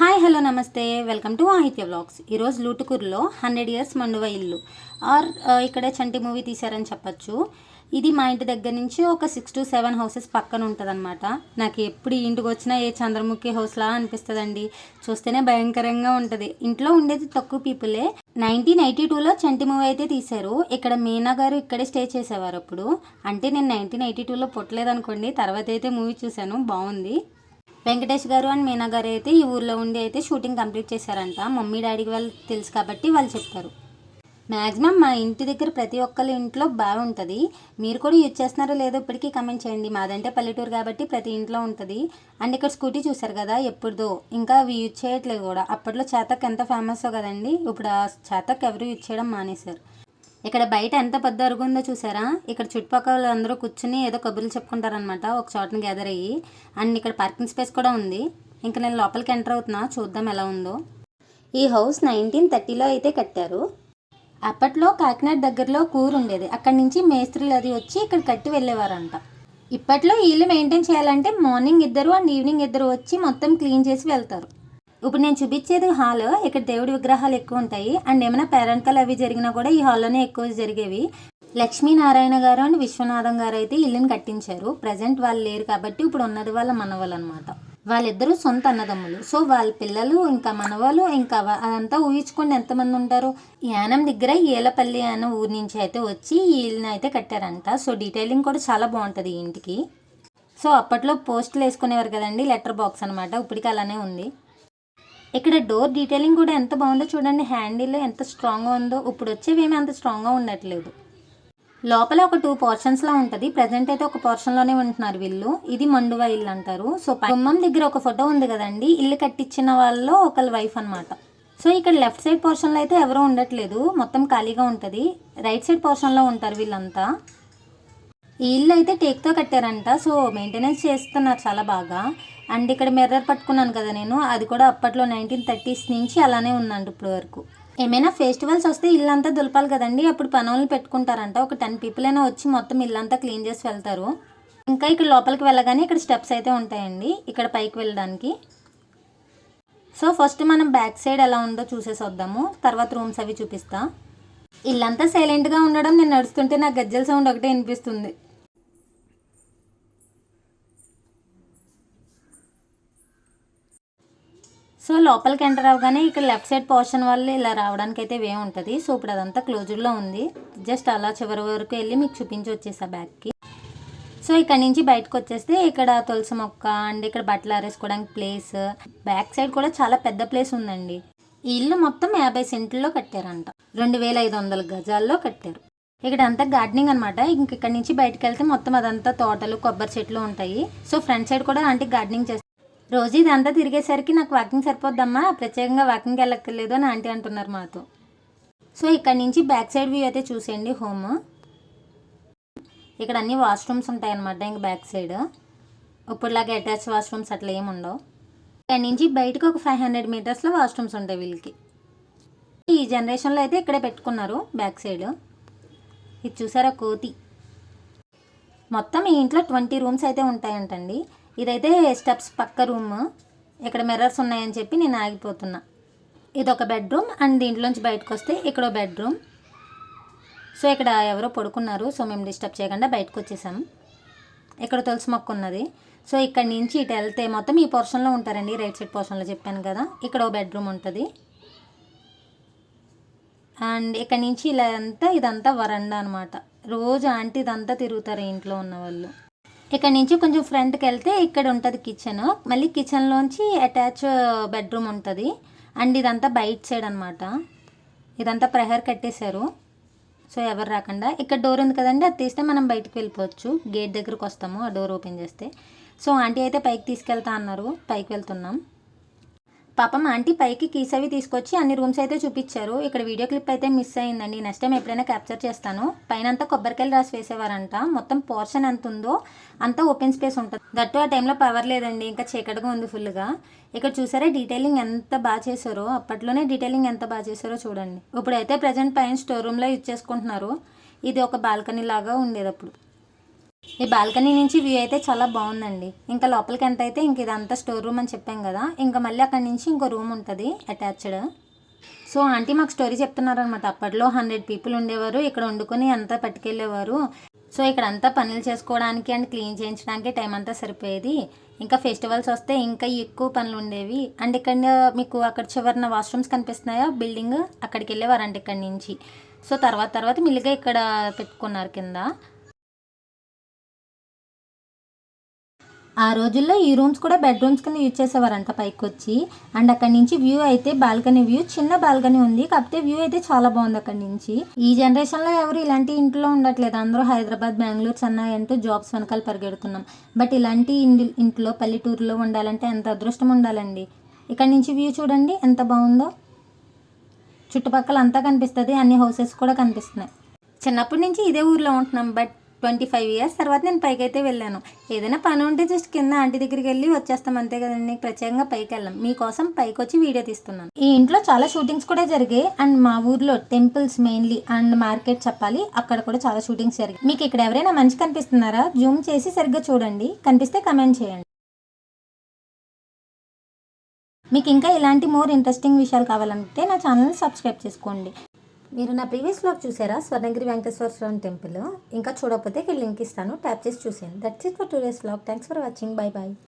Hi hello నమస్తే welcome to ఆహిత్య vlogs. ఈరోజు లూటుకూరులో 100 years మండువ ఇల్లు ఆర్ ఇక్కడే చంటి మూవీ తీశారని చెప్పచ్చు. ఇది మా ఇంటి దగ్గర నుంచి ఒక 6 to 7 హౌసెస్ పక్కన ఉంటుంది అనమాట. నాకు ఎప్పుడు ఇంటికి వచ్చినా ఏ చంద్రముఖి హౌస్లా అనిపిస్తుందండి. చూస్తేనే భయంకరంగా ఉంటుంది. ఇంట్లో ఉండేది తక్కువ పీపులే. 1982లో చంటి మూవీ అయితే తీశారు. ఇక్కడ మీనా గారు ఇక్కడే స్టే చేసేవారు అప్పుడు. అంటే నేను 1982లో పుట్టలేదనుకోండి. తర్వాత అయితే మూవీ చూశాను, బాగుంది. వెంకటేష్ గారు అండ్ మీనా గారు అయితే ఈ ఊర్లో ఉండి అయితే షూటింగ్ కంప్లీట్ చేశారంట. మమ్మీ డాడీకి వాళ్ళు తెలుసు కాబట్టి వాళ్ళు చెప్పారు. మ్యాక్సిమం మా ఇంటి దగ్గర ప్రతి ఒక్కరి ఇంట్లో బాగుంటుంది. మీరు కూడా యూజ్ చేస్తున్నారో లేదో ఇప్పటికీ కమెంట్ చేయండి. మాదంటే పల్లెటూరు కాబట్టి ప్రతి ఇంట్లో ఉంటుంది. అండ్ ఇక్కడ స్కూటీ చూసారు కదా, ఎప్పుడుదో ఇంకా అవి యూజ్ చేయట్లేదు కూడా. అప్పట్లో చేతక్ ఎంత ఫేమస్ కదండి, ఇప్పుడు ఆ చేతక్ ఎవరు యూజ్ చేయడం మానేశారు. ఇక్కడ బయట ఎంత పెద్ద అరుగు ఉందో చూసారా. ఇక్కడ చుట్టుపక్కల అందరూ కూర్చుని ఏదో కబుర్లు చెప్పుకుంటారనమాట, ఒక చోటని గ్యాదర్ అయ్యి. అండ్ ఇక్కడ పార్కింగ్ స్పేస్ కూడా ఉంది. ఇంకా నేను లోపలికి ఎంటర్ అవుతున్నా, చూద్దాం ఎలా ఉందో. ఈ హౌస్ 1930లో అయితే కట్టారు. అప్పట్లో కాకినాడ దగ్గరలో కూర ఉండేది, అక్కడి నుంచి మేస్త్రీలు అది వచ్చి ఇక్కడ కట్టి వెళ్ళేవారంట. ఇప్పట్లో ఇల్లు మెయింటైన్ చేయాలంటే మార్నింగ్ ఇద్దరు అండ్ ఈవినింగ్ ఇద్దరు వచ్చి మొత్తం క్లీన్ చేసి వెళ్తారు. ఇప్పుడు నేను చూపించేది హాల్. ఇక్కడ దేవుడి విగ్రహాలు ఎక్కువ ఉంటాయి. అండ్ ఏమైనా పేరెంటల్ అవి జరిగినా కూడా ఈ హాల్లోనే ఎక్కువ జరిగేవి. లక్ష్మీనారాయణ గారు అండ్ విశ్వనాథం గారు అయితే ఇల్లుని కట్టించారు. ప్రజెంట్ వాళ్ళు లేరు కాబట్టి ఇప్పుడు ఉన్నది వాళ్ళ మనవాళ్ళు అనమాట. వాళ్ళిద్దరూ సొంత అన్నదమ్ములు. సో వాళ్ళ పిల్లలు ఇంకా మనవాళ్ళు ఇంకా అదంతా ఊహించుకోండి ఎంతమంది ఉంటారు. యానం దగ్గర ఏలపల్లి అనే ఊరి నుంచి అయితే వచ్చి ఈ ఇల్లుని అయితే కట్టారంట. సో డీటెయిలింగ్ కూడా చాలా బాగుంటుంది ఈ ఇంటికి. సో అప్పట్లో పోస్టులు వేసుకునేవారు కదండి, లెటర్ బాక్స్ అనమాట. ఇప్పటికి అలానే ఉంది. ఇక్కడ డోర్ డీటెయిలింగ్ కూడా ఎంత బాగుందో చూడండి. హ్యాండిల్ ఎంత స్ట్రాంగ్గా ఉందో. ఇప్పుడు వచ్చేవేమీ అంత స్ట్రాంగ్గా ఉండట్లేదు. లోపల ఒక 2 పోర్షన్స్లో ఉంటుంది. ప్రజెంట్ అయితే ఒక పోర్షన్లోనే ఉంటున్నారు వీళ్ళు. ఇది మండువా ఇల్లు అంటారు. సో గుమ్మం దగ్గర ఒక ఫోటో ఉంది కదండి, ఇల్లు కట్టించిన వాళ్ళలో ఒకళ్ళ వైఫ్ అనమాట. సో ఇక్కడ లెఫ్ట్ సైడ్ పోర్షన్లో అయితే ఎవరూ ఉండట్లేదు, మొత్తం ఖాళీగా ఉంటుంది. రైట్ సైడ్ పోర్షన్లో ఉంటారు వీళ్ళంతా. ఈ ఇల్లు అయితే టేక్తో కట్టారంట. సో మెయింటెనెన్స్ చేస్తున్నారు చాలా బాగా. అండ్ ఇక్కడ మిర్రర్ పట్టుకున్నాను కదా నేను, అది కూడా అప్పట్లో 1930s నుంచి అలానే ఉందంట ఇప్పుడు వరకు. ఏమైనా ఫెస్టివల్స్ వస్తే ఇల్లంతా దులపాలి కదండి, అప్పుడు పనులు పెట్టుకుంటారంట. ఒక 10 people అయినా వచ్చి మొత్తం ఇల్లంతా క్లీన్ చేసి వెళ్తారు. ఇంకా ఇక్కడ లోపలికి వెళ్ళగానే ఇక్కడ స్టెప్స్ అయితే ఉంటాయండి, ఇక్కడ పైకి వెళ్ళడానికి. సో ఫస్ట్ మనం బ్యాక్ సైడ్ ఎలా ఉందో చూసేసి వద్దాము, తర్వాత రూమ్స్ అవి చూపిస్తా. ఇల్లంతా సైలెంట్గా ఉండడం, నేను నడుస్తుంటే నాకు గజ్జల సౌండ్ ఒకటే వినిపిస్తుంది. సో లోపలికి ఎంటర్ అవ్వగానే ఇక్కడ లెఫ్ట్ సైడ్ పోర్షన్ వల్ల ఇలా రావడానికి అయితే వే ఉంటుంది. సో ఇప్పుడు అదంతా క్లోజ్డ్లో ఉంది. జస్ట్ అలా చివరి వరకు వెళ్ళి మీకు చూపించి వచ్చేసా బ్యాగ్కి. సో ఇక్కడ నుంచి బయటకు వచ్చేస్తే ఇక్కడ తులసి మొక్క అండ్ ఇక్కడ బట్టలు ఆరేసుకోవడానికి ప్లేస్. బ్యాక్ సైడ్ కూడా చాలా పెద్ద ప్లేస్ ఉందండి. ఈ ఇల్లు మొత్తం 50 సెంట్లలో కట్టారంట. 2500 గజాల్లో కట్టారు. ఇక్కడ అంతా గార్డెనింగ్ అనమాట. ఇంక ఇక్కడ నుంచి బయటకు వెళ్తే మొత్తం అదంతా తోటలు, కొబ్బరి చెట్లు ఉంటాయి. సో ఫ్రంట్ సైడ్ కూడా ఆంటీ గార్డెనింగ్ చేస్తారు. రోజు ఇదంతా తిరిగేసరికి నాకు వాకింగ్ సరిపోద్దమ్మా, ప్రత్యేకంగా వాకింగ్ వెళ్ళక్కర్లేదు అని ఆంటీ అంటున్నారు మాతో. సో ఇక్కడ నుంచి బ్యాక్ సైడ్ వ్యూ అయితే చూసేయండి హోమ్. ఇక్కడ అన్ని వాష్రూమ్స్ ఉంటాయి అన్నమాట. ఇంక బ్యాక్ సైడ్ ఇప్పుడులాగా అటాచ్ వాష్రూమ్స్ అట్లా ఏమి ఉండవు. ఇక్కడ నుంచి బయటకు ఒక 500 meters వాష్రూమ్స్ ఉంటాయి వీళ్ళకి. ఈ జనరేషన్లో అయితే ఇక్కడే పెట్టుకున్నారు బ్యాక్ సైడ్. ఇది చూసారా కోతి. మొత్తం ఈ ఇంట్లో 20 rooms అయితే ఉంటాయంటండి. ఇదైతే స్టెప్స్ పక్క రూమ్. ఇక్కడ మిర్రర్స్ ఉన్నాయని చెప్పి నేను ఆగిపోతున్నా. ఇది ఒక బెడ్రూమ్ అండ్ దీంట్లోంచి బయటకు వస్తే ఇక్కడ బెడ్రూమ్. సో ఇక్కడ ఎవరో పడుకున్నారు, సో మేము డిస్టర్బ్ చేయకుండా బయటకు వచ్చేసాం. ఇక్కడ తులసి మొక్క ఉన్నది. సో ఇక్కడ నుంచి ఇటు వెళ్తే మొత్తం ఈ పోర్షన్లో ఉంటారండి, రైట్ సైడ్ పోర్షన్లో చెప్పాను కదా. ఇక్కడ ఒక బెడ్రూమ్ ఉంటుంది. అండ్ ఇక్కడ నుంచి ఇలా ఇదంతా వరండా అనమాట. రోజు ఆంటీ ఇదంతా తిరుగుతారు ఇంట్లో ఉన్న వాళ్ళు. ఇక్కడ నుంచి కొంచెం ఫ్రంట్కి వెళ్తే ఇక్కడ ఉంటుంది కిచెన్. మళ్ళీ కిచెన్లోంచి అటాచ్ బెడ్రూమ్ ఉంటుంది. అండ్ ఇదంతా బయట సైడ్ అనమాట. ఇదంతా ప్రహర్ కట్టేశారు, సో ఎవరు రాకుండా. ఇక్కడ డోర్ ఉంది కదండి, అది తీస్తే మనం బయటకు వెళ్ళిపోవచ్చు. గేట్ దగ్గరకు వస్తాము ఆ డోర్ ఓపెన్ చేస్తే. సో ఆంటీ అయితే పైకి తీసుకెళ్తా అన్నారు, పైకి వెళ్తున్నాం. పాపం ఆంటీ పైకి కీస్ అవి తీసుకొచ్చి అన్ని రూమ్స్ అయితే చూపించారు. ఇక్కడ వీడియో క్లిప్ అయితే మిస్ అయిందండి, నెక్స్ట్ టైం ఎప్పుడైనా క్యాప్చర్ చేస్తాను. పైన అంతా కొబ్బరికాయలు రాసి వేసేవారంట. మొత్తం పోర్షన్ ఎంత ఉందో అంతా ఓపెన్ స్పేస్ ఉంటుంది. దట్టు ఆ టైంలో పవర్ లేదండి, ఇంకా చీకటిగా ఉంది ఫుల్గా. ఇక్కడ చూసారా డీటెయిలింగ్ ఎంత బాగా చేశారో. అప్పట్లోనే డీటెయిలింగ్ ఎంత బాగా చేశారో చూడండి. ఇప్పుడైతే ప్రజెంట్ పైన స్టోర్ రూమ్లో యూజ్ చేసుకుంటున్నారు. ఇది ఒక బాల్కనీ లాగా ఉండేది అప్పుడు. ఈ బాల్కనీ నుంచి వ్యూ అయితే చాలా బాగుందండి. ఇంకా లోపలికి ఎంత అయితే ఇంక ఇదంతా స్టోర్ రూమ్ అని చెప్పాం కదా, ఇంకా మళ్ళీ అక్కడి నుంచి ఇంకో రూమ్ ఉంటుంది అటాచ్డ్. సో ఆంటీ మాకు స్టోరీ చెప్తున్నారనమాట. అప్పట్లో 100 పీపుల్ ఉండేవారు, ఇక్కడ వండుకొని అంతా పట్టుకెళ్ళేవారు. సో ఇక్కడ అంతా పనులు చేసుకోవడానికి అండ్ క్లీన్ చేయించడానికి టైం అంతా సరిపోయేది. ఇంకా ఫెస్టివల్స్ వస్తే ఇంకా ఎక్కువ పనులు ఉండేవి. అండ్ ఇక్కడ మీకు అక్కడ చివరిన వాష్రూమ్స్ కనిపిస్తున్నాయా బిల్డింగ్, అక్కడికి వెళ్ళేవారంట ఇక్కడి నుంచి. సో తర్వాత మిల్లిగా ఇక్కడ పెట్టుకున్నారు కింద. ఆ రోజుల్లో ఈ రూమ్స్ కూడా బెడ్రూమ్స్ కింద యూజ్ చేసేవారంట పైకి వచ్చి. అండ్ అక్కడి నుంచి వ్యూ అయితే బాల్కనీ వ్యూ, చిన్న బాల్కనీ ఉంది, కాకపోతే వ్యూ అయితే చాలా బాగుంది అక్కడి నుంచి. ఈ జనరేషన్లో ఎవరు ఇలాంటి ఇంట్లో ఉండట్లేదు, అందరూ హైదరాబాద్, బెంగళూరు, చెన్నై అంటూ జాబ్స్ వెనకాల పరిగెడుతున్నాం. బట్ ఇలాంటి ఇంట్లో పల్లెటూరులో ఉండాలంటే ఎంత అదృష్టం ఉండాలండి. ఇక్కడ నుంచి వ్యూ చూడండి ఎంత బాగుందో, చుట్టుపక్కల అంతా కనిపిస్తుంది, అన్ని హౌసెస్ కూడా కనిపిస్తున్నాయి. చిన్నప్పటి నుంచి ఇదే ఊర్లో ఉంటున్నాం, బట్ 25 ఇయర్స్ తర్వాత నేను పైకి అయితే వెళ్ళాను. ఏదైనా పని ఉంటే జస్ట్ కింద ఆంటీ దగ్గరికి వెళ్ళి వచ్చేస్తాం అంతే కదండి, ప్రత్యేకంగా పైకి వెళ్ళాం. మీకోసం పైకి వచ్చి వీడియో తీస్తున్నాను. ఈ ఇంట్లో చాలా షూటింగ్స్ కూడా జరిగాయి. అండ్ మా ఊర్లో టెంపుల్స్ మెయిన్లీ అండ్ మార్కెట్ చెప్పాలి, అక్కడ కూడా చాలా షూటింగ్స్ జరిగాయి. మీకు ఇక్కడ ఎవరైనా మంచి కనిపిస్తున్నారా? జూమ్ చేసి సరిగ్గా చూడండి, కనిపిస్తే కమెంట్ చేయండి. మీకు ఇంకా ఇలాంటి మోర్ ఇంట్రెస్టింగ్ విషయాలు కావాలంటే నా ఛానల్ని సబ్స్క్రైబ్ చేసుకోండి. మీరు నా ప్రీవియస్ వ్లాగ్ చూసారా, స్వర్ణగిరి వెంకటేశ్వర స్వామి టెంపుల్? ఇంకా చూడకపోతే ఇక్కడ లింక్ ఇస్తాను, ట్యాప్ చేసి చూసేయండి. That's it for today's vlog. Thanks for watching. Bye bye.